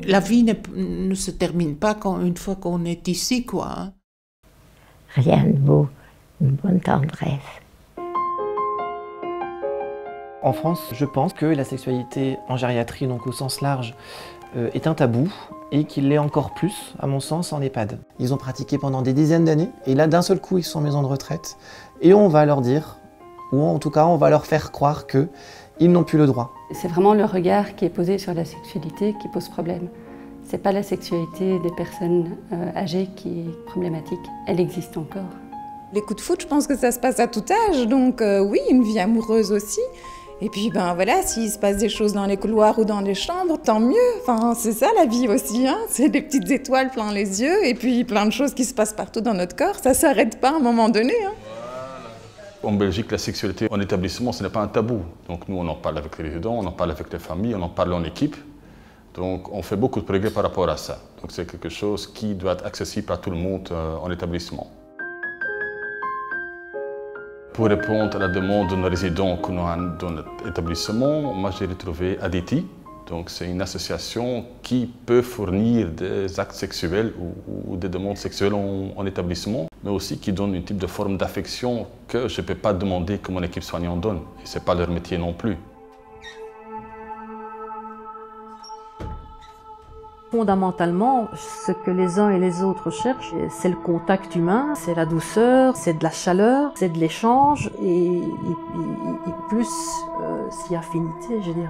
La vie ne se termine pas une fois qu'on est ici, quoi. Hein. Rien de beau, une bonne tendresse. En France, je pense que la sexualité en gériatrie, donc au sens large, est un tabou et qu'il l'est encore plus, à mon sens, en EHPAD. Ils ont pratiqué pendant des dizaines d'années et là, d'un seul coup, ils sont en maison de retraite et on va leur dire, ou en tout cas, on va leur faire croire qu'ils n'ont plus le droit. C'est vraiment le regard qui est posé sur la sexualité qui pose problème. C'est pas la sexualité des personnes âgées qui est problématique, elle existe encore. Les coups de foot, je pense que ça se passe à tout âge, donc oui, une vie amoureuse aussi. Et puis ben voilà, s'il se passe des choses dans les couloirs ou dans les chambres, tant mieux. Enfin, c'est ça la vie aussi, hein. C'est des petites étoiles plein les yeux et puis plein de choses qui se passent partout dans notre corps. Ça s'arrête pas à un moment donné. Hein. En Belgique, la sexualité en établissement, ce n'est pas un tabou. Donc nous, on en parle avec les résidents, on en parle avec les familles, on en parle en équipe. Donc on fait beaucoup de progrès par rapport à ça. Donc c'est quelque chose qui doit être accessible à tout le monde en établissement. Pour répondre à la demande de nos résidents qu'on a dans notre établissement, moi j'ai retrouvé Aditi. Donc c'est une association qui peut fournir des actes sexuels ou des demandes sexuelles en établissement, mais aussi qui donne un type de forme d'affection que je ne peux pas demander que mon équipe soignante donne. Et ce n'est pas leur métier non plus. Fondamentalement, ce que les uns et les autres cherchent, c'est le contact humain, c'est la douceur, c'est de la chaleur, c'est de l'échange et plus si affinité, je dirais.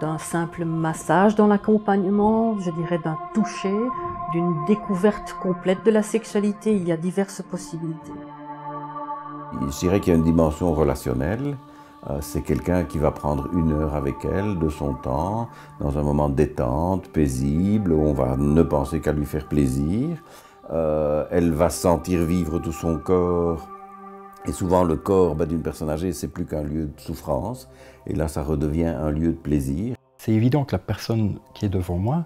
D'un simple massage dans l'accompagnement, je dirais d'un toucher, d'une découverte complète de la sexualité, il y a diverses possibilités. Je dirais qu'il y a une dimension relationnelle. C'est quelqu'un qui va prendre 1 heure avec elle, de son temps, dans un moment de détente, paisible, où on va ne penser qu'à lui faire plaisir. Elle va sentir vivre tout son corps. Et souvent, le corps d'une personne âgée, c'est plus qu'un lieu de souffrance. Et là, ça redevient un lieu de plaisir. C'est évident que la personne qui est devant moi,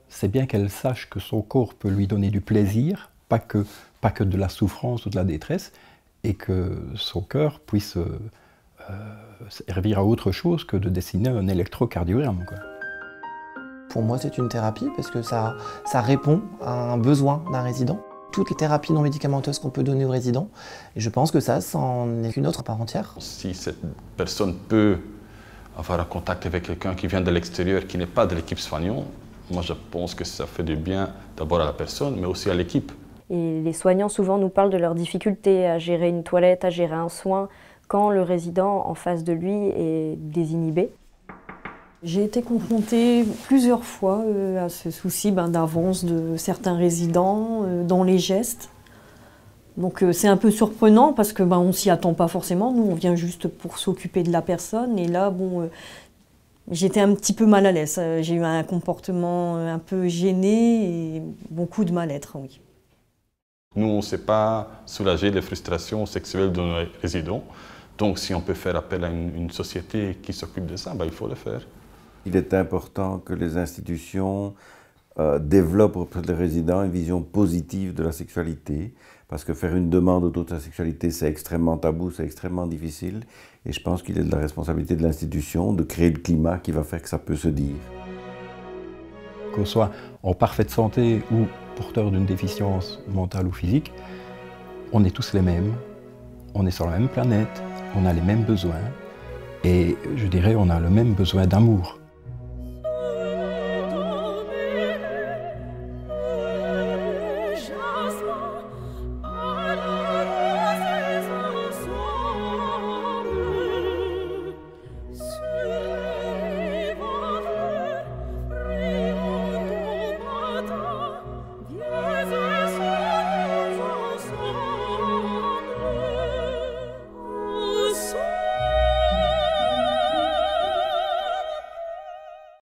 c'est bien qu'elle sache que son corps peut lui donner du plaisir, pas que de la souffrance ou de la détresse, et que son cœur puisse servir à autre chose que de dessiner un électrocardiogramme, quoi. Pour moi, c'est une thérapie parce que ça répond à un besoin d'un résident. Toutes les thérapies non médicamenteuses qu'on peut donner aux résidents, et je pense que ça, c'en est une autre à part entière. Si cette personne peut avoir un contact avec quelqu'un qui vient de l'extérieur, qui n'est pas de l'équipe soignante, moi je pense que ça fait du bien d'abord à la personne, mais aussi à l'équipe. Et les soignants souvent nous parlent de leurs difficultés à gérer une toilette, à gérer un soin, quand le résident en face de lui est désinhibé. J'ai été confrontée plusieurs fois à ce souci d'avance de certains résidents dans les gestes. Donc c'est un peu surprenant parce que on s'y attend pas forcément. Nous, on vient juste pour s'occuper de la personne. Et là, j'étais un petit peu mal à l'aise. J'ai eu un comportement un peu gêné et beaucoup de mal-être, oui. Nous, on ne sait pas soulager les frustrations sexuelles de nos résidents. Donc si on peut faire appel à une société qui s'occupe de ça, il faut le faire. Il est important que les institutions développent auprès des résidents une vision positive de la sexualité, parce que faire une demande autour de la sexualité, c'est extrêmement tabou, c'est extrêmement difficile, et je pense qu'il est de la responsabilité de l'institution de créer le climat qui va faire que ça peut se dire. Qu'on soit en parfaite santé ou porteur d'une déficience mentale ou physique, on est tous les mêmes, on est sur la même planète, on a les mêmes besoins, et je dirais on a le même besoin d'amour.